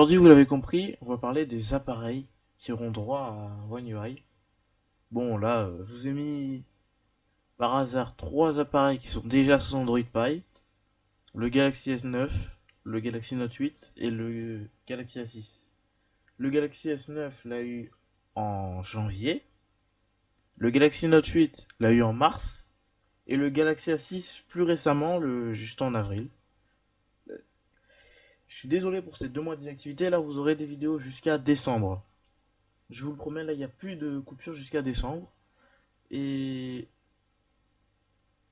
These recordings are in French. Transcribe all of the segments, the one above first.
Aujourd'hui, vous l'avez compris, on va parler des appareils qui auront droit à One UI. Bon, là, je vous ai mis par hasard trois appareils qui sont déjà sous Android Pie. Le Galaxy S9, le Galaxy Note 8 et le Galaxy A6. Le Galaxy S9 l'a eu en janvier. Le Galaxy Note 8 l'a eu en mars. Et le Galaxy A6 plus récemment, juste en avril. Je suis désolé pour ces 2 mois d'inactivité. Là, vous aurez des vidéos jusqu'à décembre. Je vous le promets, là, il n'y a plus de coupure jusqu'à décembre. Et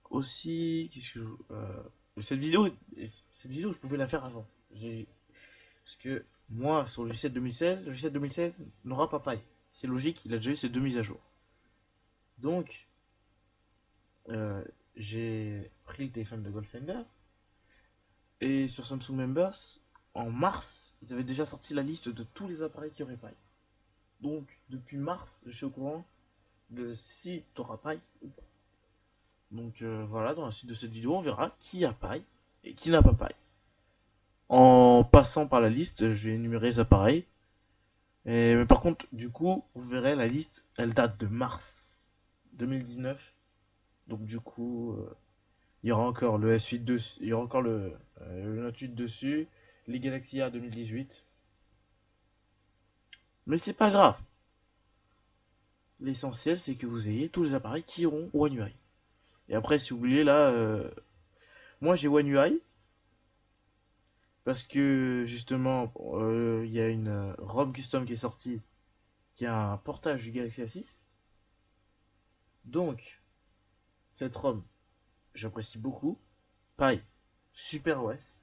aussi, cette vidéo, je pouvais la faire avant. Parce que moi, sur le J7 2016, le J7 2016 n'aura pas paille. C'est logique, il a déjà eu ses 2 mises à jour. Donc, j'ai pris le téléphone de Goldfinger. Et sur Samsung Members, en mars, ils avaient déjà sorti la liste de tous les appareils qui auraient paille. Donc, depuis mars, je suis au courant de si tu auras paille ou pas. Donc voilà, dans la suite de cette vidéo, on verra qui a paille et qui n'a pas paille. En passant par la liste, je vais énumérer les appareils. Mais par contre, du coup, vous verrez la liste, elle date de mars 2019. Donc du coup, il y aura encore le S8 dessus, il y aura encore le Note 8 dessus, les Galaxy A 2018. Mais c'est pas grave. L'essentiel, c'est que vous ayez tous les appareils qui auront One UI. Et après, si vous voulez, là, moi j'ai One UI. Parce que justement, il y a une ROM custom qui est sortie, qui a un portage du Galaxy A6. Donc, cette ROM, j'apprécie beaucoup. Pareil, super OS.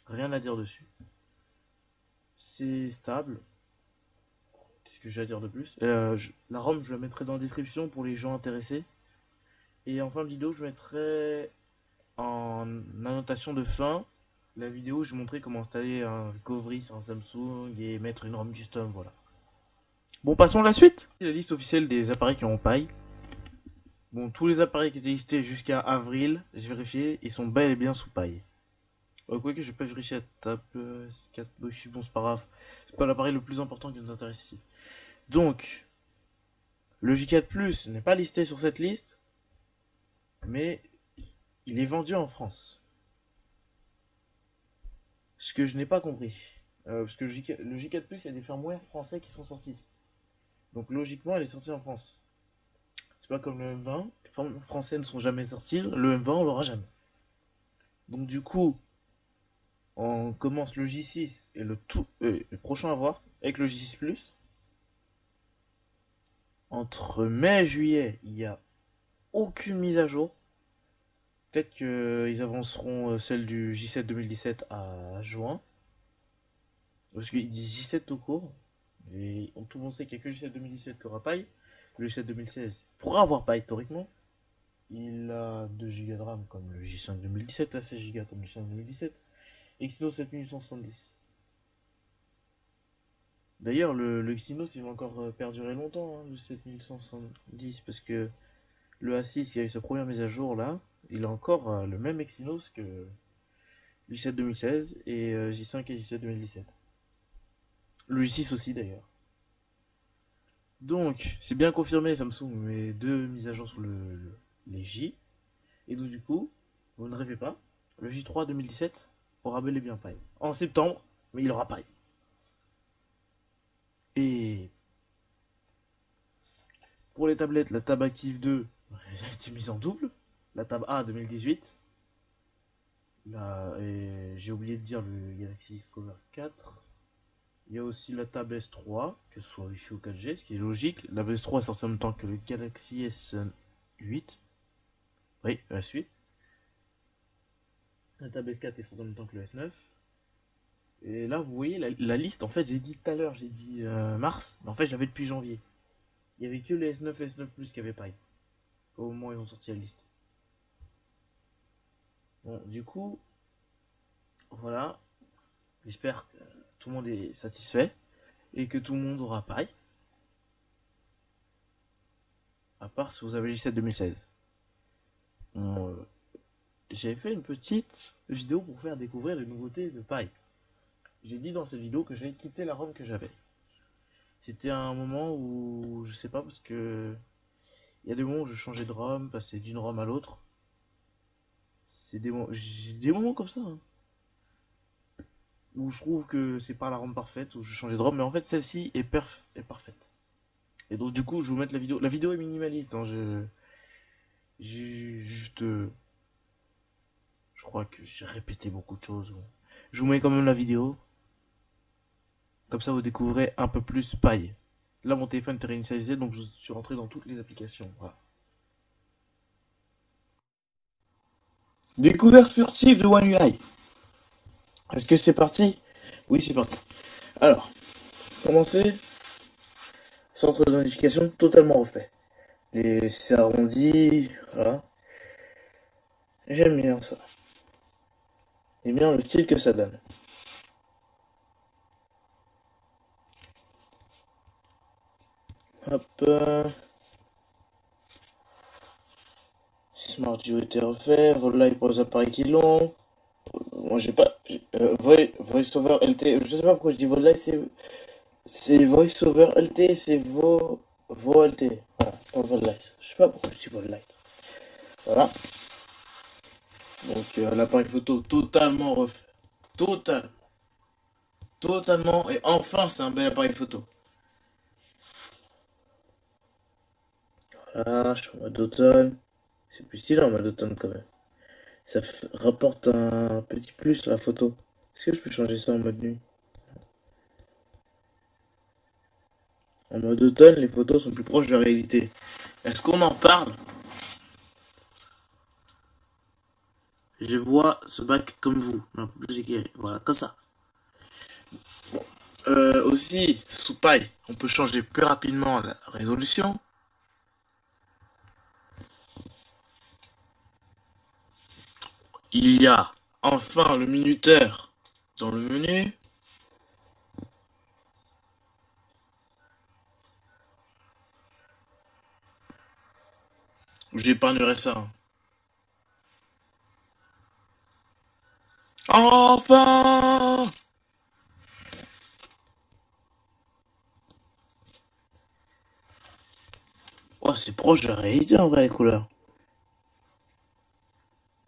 Rien à dire dessus. C'est stable. Qu'est-ce que j'ai à dire de plus? La ROM, je la mettrai dans la description pour les gens intéressés. Et en fin de vidéo, je mettrai en annotation de fin la vidéo où je montrais comment installer un recovery sur un Samsung et mettre une ROM custom, voilà. Bon, passons à la suite. La liste officielle des appareils qui ont paille. Bon, tous les appareils qui étaient listés jusqu'à avril, j'ai vérifié, ils sont bel et bien sous paille. Quoique, je vais pas vérifier la table 4. Bon, c'est pas grave. C'est pas l'appareil le plus important qui nous intéresse ici. Donc, le J4 Plus n'est pas listé sur cette liste, mais il est vendu en France. Ce que je n'ai pas compris. Parce que le J4 Plus, il y a des firmware français qui sont sortis. Donc logiquement, elle est sortie en France. C'est pas comme le M20, les firmware français ne sont jamais sortis, le M20 on l'aura jamais. Donc du coup, on commence le J6 et le prochain à voir avec le J6 Plus. Entre mai et juillet, il n'y a aucune mise à jour. Peut-être qu'ils avanceront celle du J7 2017 à juin. Parce qu'ils disent J7 tout court. Et tout le monde sait qu'il n'y a que le J7 2017 qui aura paille. Le J7 2016 pourra avoir paille théoriquement. Il a 2 Go de RAM comme le J5 2017, là 16 Go comme le J5 2017. Exynos 7870. D'ailleurs, le Exynos il va encore perdurer longtemps, hein, le 7170, parce que le A6 qui a eu sa première mise à jour là, il a encore le même Exynos que le J7 2016 et J5 et J7 2017. Le J6 aussi d'ailleurs. Donc, c'est bien confirmé, Samsung met 2 mises à jour sur les J. Et donc, du coup, vous ne rêvez pas, le J3 2017 aura bel et bien paille. En septembre, mais il aura paille. Et pour les tablettes, la Tab Active 2 a été mise en double. La Tab A 2018. Là, et j'ai oublié de dire le Galaxy Discover 4. Il y a aussi la Tab S3, que ce soit Wi-Fi ou 4G, ce qui est logique. La S3 est sortie en même temps que le Galaxy S8. Oui, le S8. La Tab S4 est sortie en même temps que le S9. Et là, vous voyez la liste, en fait, j'ai dit tout à l'heure, j'ai dit mars, mais en fait, je l'avais depuis janvier. Il n'y avait que les S9 et S9 Plus qui avaient paille. Au moment où ils ont sorti la liste. Bon, du coup, voilà. J'espère que tout le monde est satisfait et que tout le monde aura paille. À part si vous avez J7 2016. Bon, j'avais fait une petite vidéo pour faire découvrir les nouveautés de paille. j'ai dit dans cette vidéo que j'allais quitter la ROM que j'avais. C'était un moment où, je sais pas, parce que il y a des moments où je changeais de ROM, passer d'une ROM à l'autre. J'ai des moments comme ça, hein, où je trouve que c'est pas la ROM parfaite, où je changeais de ROM, mais en fait celle-ci est parfaite. Et donc du coup, je vais vous mettre la vidéo. La vidéo est minimaliste, hein, j'ai juste, je crois que j'ai répété beaucoup de choses. Bon. Je vous mets quand même la vidéo, comme ça vous découvrez un peu plus paille. Là, mon téléphone était réinitialisé, donc je suis rentré dans toutes les applications. Voilà. Découverte furtive de One UI. Est-ce que c'est parti? Oui, c'est parti. Alors, commencer. Centre de notification totalement refait. Et c'est arrondi. Voilà. J'aime bien ça. J'aime bien le style que ça donne. Hop. Smart View était refait. Vol pour les appareils qui l'ont. Moi j'ai pas. VoiceOver LT. Je sais pas pourquoi je dis Vol c'est VoiceOver LT, c'est LT. Voilà, pas Vollight. Je sais pas pourquoi je dis Vollight. Voilà. Donc l'appareil photo totalement refait. Totalement. Et enfin c'est un bel appareil photo. Voilà, je suis en mode automne. C'est plus stylé en mode automne quand même. Ça rapporte un petit plus la photo. Est-ce que je peux changer ça en mode nuit? En mode automne, les photos sont plus proches de la réalité. Est-ce qu'on en parle? Je vois ce bac comme vous, mais un peu plus éclairé. Voilà, comme ça. Aussi, sous paille, on peut changer plus rapidement la résolution. Il y a enfin le minuteur dans le menu. J'épargnerai ça. Hein. Enfin! Oh, c'est proche de la réalité en vrai, les couleurs.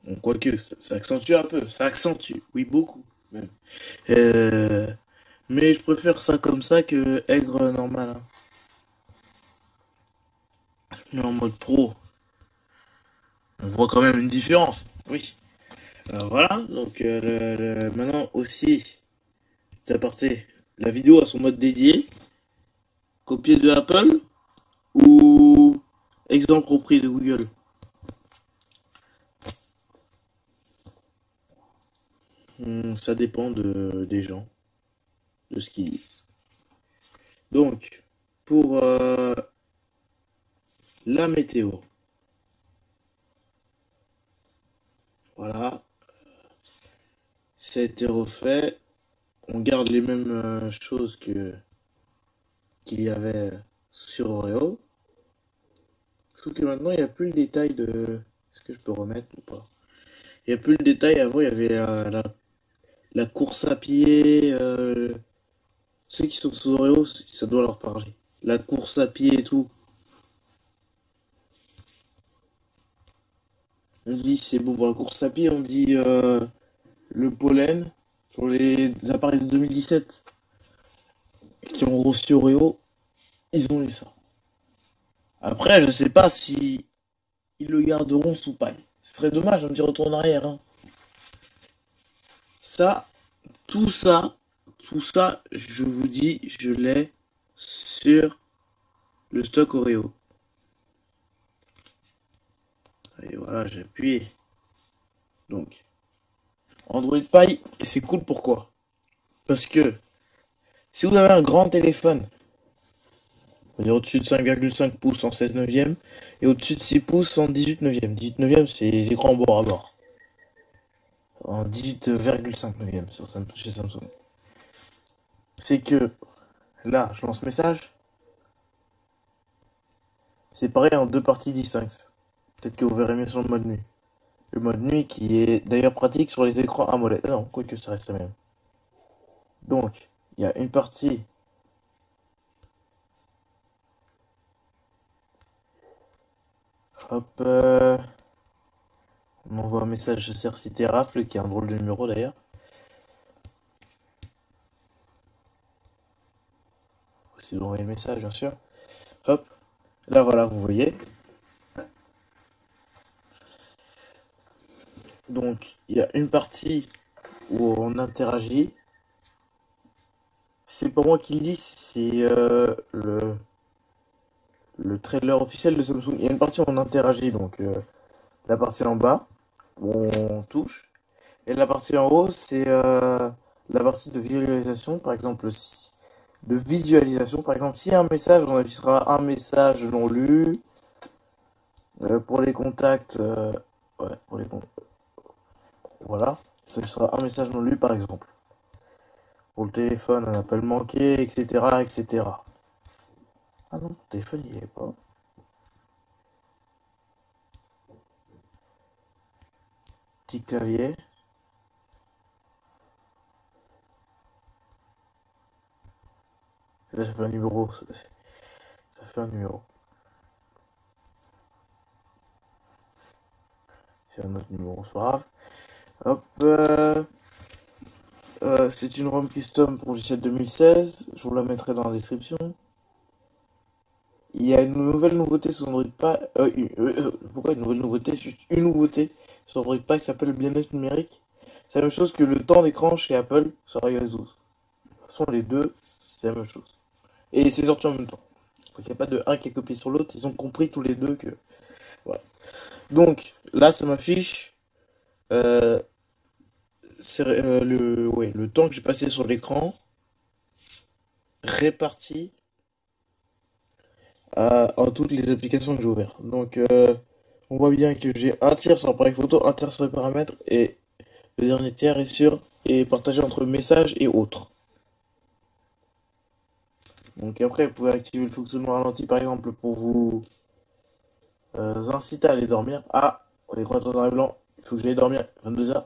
Bon, quoique, ça accentue un peu. Ça accentue, oui, beaucoup, même. Mais je préfère ça comme ça que aigre normal. Hein. Mais en mode pro, on voit quand même une différence. Oui. Voilà, donc maintenant aussi, c'est parti. La vidéo a son mode dédié. Copié de Apple ou exemple repris de Google. Ça dépend des gens, de ce qu'ils disent. Donc, pour la météo. Voilà. Ça a été refait. On garde les mêmes choses qu'il y avait sur Oreo. Sauf que maintenant, il n'y a plus le détail de... Est-ce que je peux remettre ou pas? Il n'y a plus le détail. Avant, il y avait la course à pied. Ceux qui sont sous Oreo, ça doit leur parler. La course à pied et tout. On dit c'est bon pour la course à pied, on dit le pollen. Pour les appareils de 2017 qui ont reçu Oreo, ils ont eu ça. Après, je sais pas si ils le garderont sous paille. Ce serait dommage un petit retour en arrière. Hein. Ça, tout ça, je vous dis, je l'ai sur le stock Oreo. Et voilà, j'ai appuyé. Donc, Android Pie, c'est cool pourquoi? Parce que si vous avez un grand téléphone, on va dire au-dessus de 5,5 pouces en 16 neuvième et au-dessus de 6 pouces en 18 neuvième. 18 neuvième, c'est les écrans bord à bord. En 18,5 neuvième chez Samsung. C'est que là, je lance message. C'est pareil en deux parties distinctes. Peut-être que vous verrez mieux sur le mode nuit. Le mode nuit qui est d'ailleurs pratique sur les écrans AMOLED. Non, quoique ça reste le même. Donc, il y a une partie. Hop, on envoie un message Cercité Rafle, qui est un drôle de numéro d'ailleurs. C'est d'envoyer le message, bien sûr. Hop, là voilà, vous voyez. Donc, il y a une partie où on interagit. C'est pas moi qui le dis, c'est le trailer officiel de Samsung. Il y a une partie où on interagit, donc la partie en bas, où on touche. Et la partie en haut, c'est la partie de visualisation, par exemple, de visualisation. Par exemple, s'il y a un message, on affichera un message non lu. Pour les contacts, ouais, pour les voilà, ce sera un message non lu, par exemple. Pour le téléphone, un appel manqué, etc., etc. Ah non, le téléphone, il n'y est pas. Petit clavier. Là, ça fait un numéro. Ça fait un numéro. C'est un autre numéro, c'est pas grave. Hop. C'est une ROM custom pour J7 2016. Je vous la mettrai dans la description. Il y a une nouvelle nouveauté sur Android Pie. Pourquoi une nouvelle nouveauté? Juste une nouveauté sur Android Pie qui s'appelle le bien-être numérique. C'est la même chose que le temps d'écran chez Apple sur iOS 12. De toute façon, les deux, c'est la même chose. Et c'est sorti en même temps. Donc il n'y a pas de un qui est copié sur l'autre. Ils ont compris tous les deux que. Voilà. Donc là, ça m'affiche le temps que j'ai passé sur l'écran réparti en toutes les applications que j'ai ouvertes. Donc on voit bien que j'ai un tiers sur l'appareil photo, un tiers sur les paramètres et le dernier tiers est partagé entre messages et autres. Donc après, vous pouvez activer le fonctionnement ralenti par exemple pour vous inciter à aller dormir. Ah, on est rentré dans les blancs, il faut que j'aille dormir, 22h.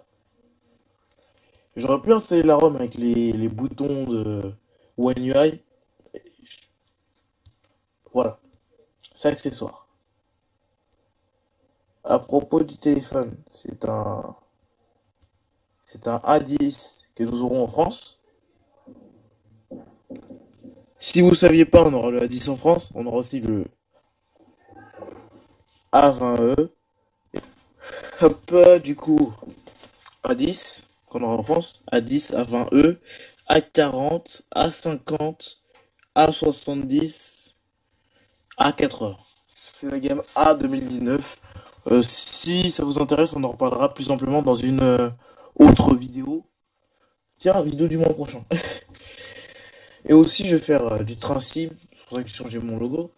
J'aurais pu installer la ROM avec les boutons de One UI. Voilà, c'est accessoire. À propos du téléphone, c'est un A10 que nous aurons en France. Si vous ne saviez pas, on aura le A10 en France, on aura aussi le A20e. Hop, du coup, A10 qu'on aura en France, A10, A20e, A40, A50, A70, A80. C'est la gamme A 2019. Si ça vous intéresse, on en reparlera plus amplement dans une autre vidéo. Tiens, vidéo du mois prochain. Et aussi, je vais faire du train sim. C'est pour ça que j'ai changé mon logo.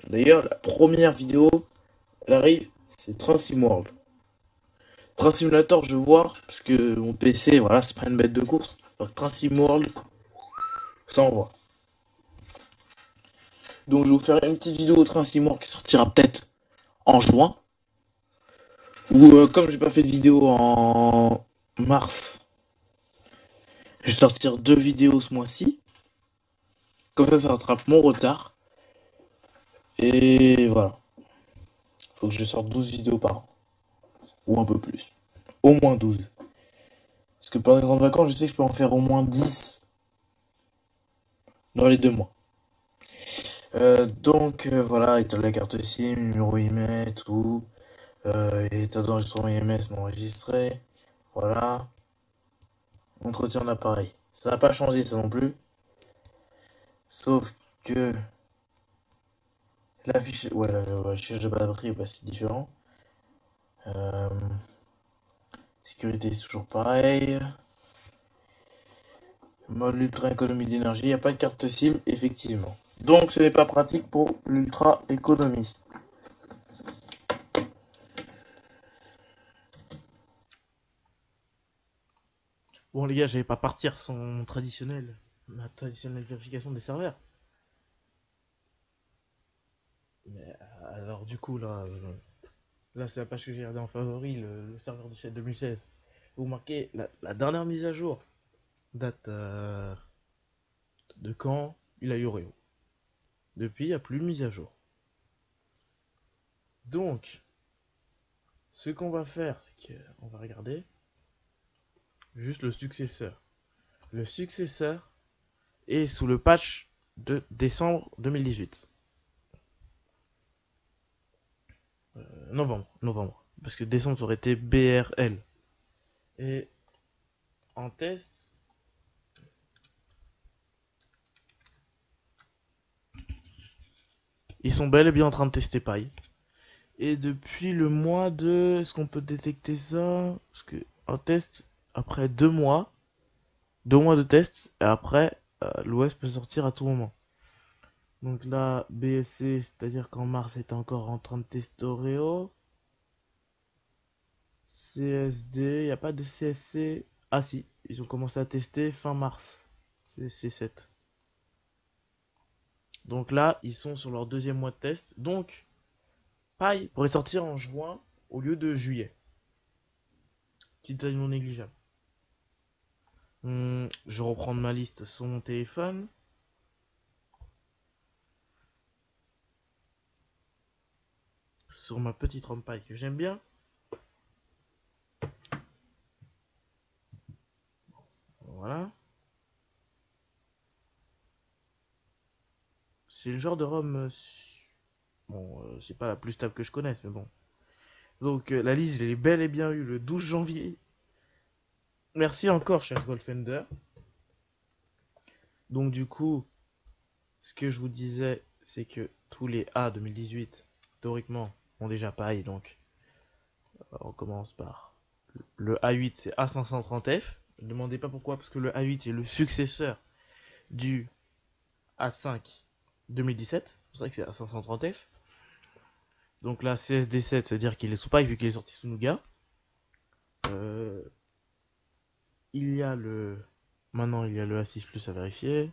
D'ailleurs, la première vidéo, elle arrive, c'est Train Sim World. Train Simulator, je vais voir, parce que mon PC, voilà, c'est pas une bête de course. Donc, Train Sim World, ça envoie. Donc, je vais vous faire une petite vidéo au Train Sim World qui sortira peut-être en juin. Ou comme j'ai pas fait de vidéo en mars, je vais sortir 2 vidéos ce mois-ci. Comme ça rattrape mon retard. Et voilà. Faut que je sorte 12 vidéos par an. Ou un peu plus. Au moins 12. Parce que pendant les grandes vacances, je sais que je peux en faire au moins 10 dans les 2 mois. Donc voilà, état de la carte SIM, numéro IMEI, tout. État d'enregistrement IMS non enregistré. Voilà. Entretien d'appareil. Ça n'a pas changé ça non plus. Sauf que l'affiche, ouais, l'affichage de batterie, bah, c'est différent. Euh, Sécurité, c'est toujours pareil. Mode ultra économie d'énergie, il n'y a pas de carte SIM, effectivement. Donc ce n'est pas pratique pour l'ultra économie. Bon les gars, j'allais pas partir sans ma traditionnelle vérification des serveurs. Mais alors du coup là c'est la page que j'ai regardée en favori, le serveur du 7 2016. Vous marquez la dernière mise à jour. date de quand il a eu Oreo. Depuis, il n'y a plus de mise à jour. Donc, ce qu'on va faire, c'est qu'on va regarder juste le successeur. Le successeur est sous le patch de décembre 2018. Novembre. Parce que décembre, ça aurait été BRL. Et en test, ils sont bel et bien en train de tester paille. Et depuis le mois de... Est-ce qu'on peut détecter ça? Parce que en test, après 2 mois, 2 mois de test, et après, l'OS peut sortir à tout moment. Donc là, BSC, c'est-à-dire qu'en mars, c'était encore en train de tester Oreo. CSD, il n'y a pas de CSC. Ah si, ils ont commencé à tester fin mars. C'est C7. Donc là, ils sont sur leur deuxième mois de test. Donc, paille pourrait sortir en juin au lieu de juillet. Petite taille non négligeable. Je reprends ma liste sur mon téléphone. Sur ma petite ROM paille que j'aime bien. Voilà. C'est le genre de ROM. Bon, c'est pas la plus stable que je connaisse, mais bon. Donc la liste, je l'ai bel et bien eu le 12 janvier. Merci encore, cher Goldfender. Donc du coup, ce que je vous disais, c'est que tous les A 2018, théoriquement, ont déjà pareil. Donc on commence par le A8, c'est A530F. Ne me demandez pas pourquoi, parce que le A8 est le successeur du A5 2017. C'est pour ça que c'est A530F. Donc là, CSD7, c'est-à-dire qu'il est sous paille vu qu'il est sorti sous Nougat. Il y a le... Maintenant, il y a le A6 Plus à vérifier.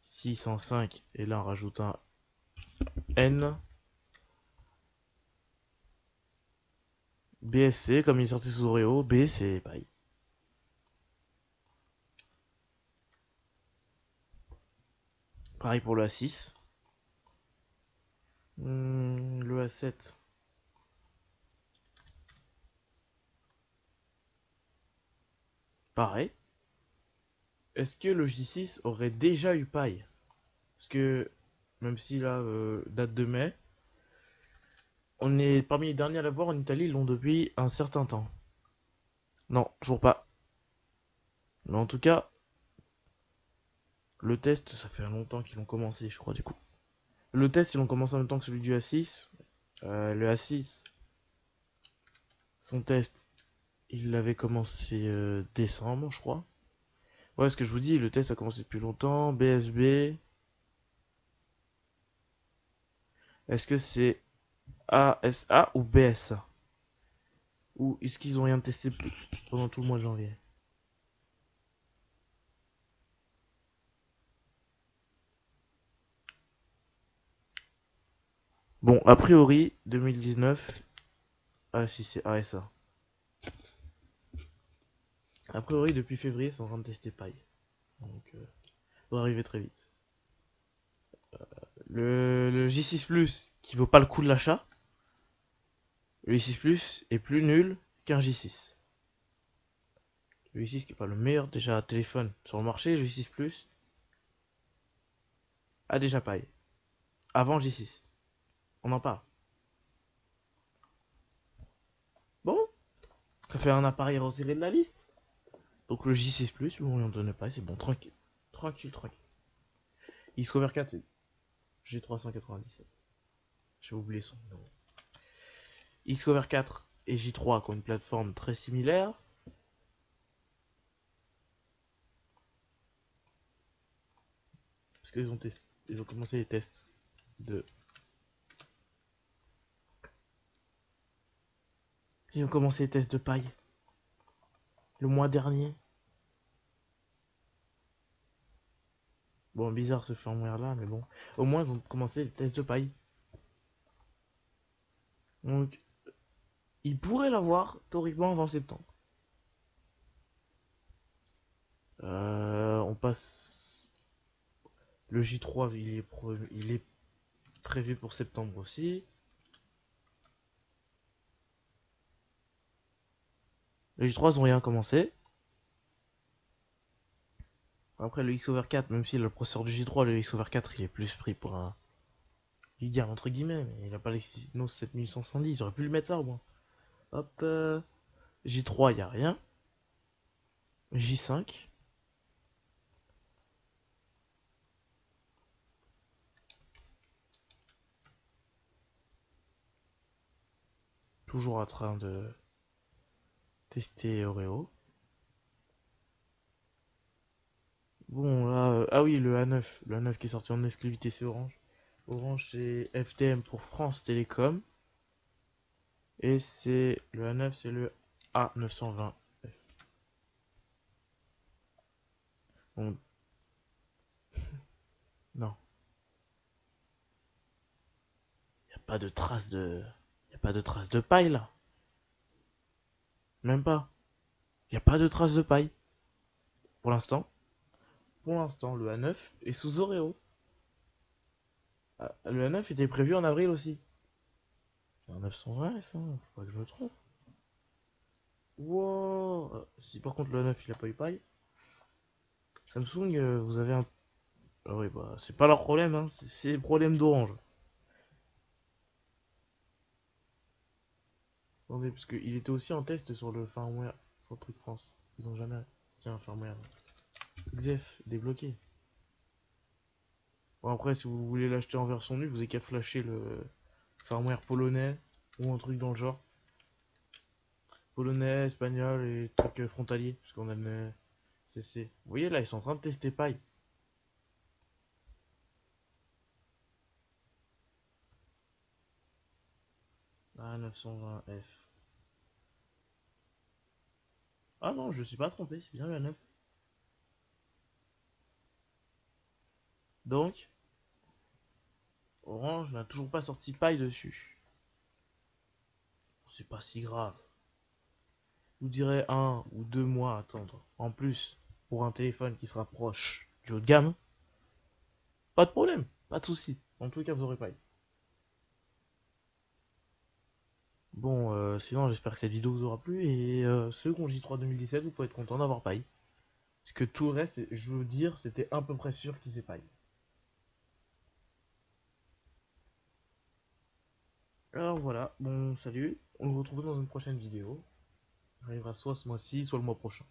605, et là on rajoute un N. BSC, comme il est sorti sous Oreo, B c'est pareil. Pareil pour le A6. Le A7. Pareil. Est-ce que le J6 aurait déjà eu paille? Parce que, même si là, date de mai, on est parmi les derniers à l'avoir en Italie, ils l'ont depuis un certain temps. Non, toujours pas. Mais en tout cas, le test, ça fait longtemps qu'ils l'ont commencé, je crois, du coup. Le test, ils l'ont commencé en même temps que celui du A6. Le A6, son test, il l'avait commencé décembre, je crois. Ouais, ce que je vous dis, le test a commencé depuis longtemps. BSB. Est-ce que c'est ASA ou BSA? Ou est-ce qu'ils ont rien testé pendant tout le mois de janvier? Bon, a priori, 2019. Ah si, c'est ASA. A priori, depuis février, c'est en train de tester paille. Donc, ça va arriver très vite. Le J6 Plus, qui vaut pas le coup de l'achat. Le J6 Plus est plus nul qu'un J6. Le J6 qui est pas le meilleur déjà téléphone sur le marché, le J6 Plus a déjà paille. Avant le J6. On en parle. Bon, ça fait un appareil retiré de la liste. Donc le J6 Plus, bon, on en donne pas, c'est bon, tranquille. Tranquille. Xcover 4, c'est G397. J'ai oublié son nom. Xcover 4 et J3 qui ont une plateforme très similaire. Parce qu'ils ont commencé les tests de. Ils ont commencé les tests de paille le mois dernier. Bon, bizarre ce firmware là, mais bon. Au moins, ils ont commencé les tests de paille. Donc, ils pourraient l'avoir théoriquement avant septembre. On passe. Le J3, il est prévu pour septembre aussi. Le J3, ils ont rien commencé. Après, le X over 4, même si le processeur du J3, le X over 4, il est plus pris pour un. Il dit entre guillemets, mais il a pas l'Exynos 7170. J'aurais pu lui mettre ça au moins. Hop. J3, il n'y a rien. J5. Toujours en train de tester Oreo. Bon, là. Ah oui, le A9. Le A9 qui est sorti en exclusivité, c'est Orange. Orange, c'est FTM pour France Télécom. Et c'est le A9, c'est le A920F. Bon, non. Il n'y a pas de trace de. Il a pas de trace de paille là. Même pas. Il n'y a pas de trace de paille. Pour l'instant. Pour l'instant, le A9 est sous Oreo. Ah, le A9 était prévu en avril aussi. C'est un 920F, hein, faut pas que je me trompe. Wow. Si par contre le A9 il a pas eu paille. Samsung, vous avez un. Ah oui, bah, c'est pas leur problème, hein. C'est le problème d'Orange. Attendez, parce qu'il était aussi en test sur le firmware, sur le truc France. Ils ont jamais. Tiens, firmware. XF, débloqué. Bon, après, si vous voulez l'acheter en version nue, vous avez qu'à flasher le firmware polonais ou un truc dans le genre. Polonais, espagnol et trucs frontaliers, parce qu'on a le CC. Vous voyez là, ils sont en train de tester paille. Ah, 920F. Ah non, je suis pas trompé, c'est bien le 9. Donc, Orange n'a toujours pas sorti paille dessus. C'est pas si grave. Je vous dirais 1 ou 2 mois à attendre. En plus, pour un téléphone qui se rapproche du haut de gamme, pas de problème, pas de souci. En tout cas, vous aurez paille. Bon, sinon, j'espère que cette vidéo vous aura plu. Et ceux qui ont J3 2017, vous pouvez être content d'avoir paille. Parce que tout le reste, je veux dire, c'était à peu près sûr qu'ils aient paille. Alors voilà, bon salut, on se retrouve dans une prochaine vidéo. Ça arrivera soit ce mois-ci, soit le mois prochain.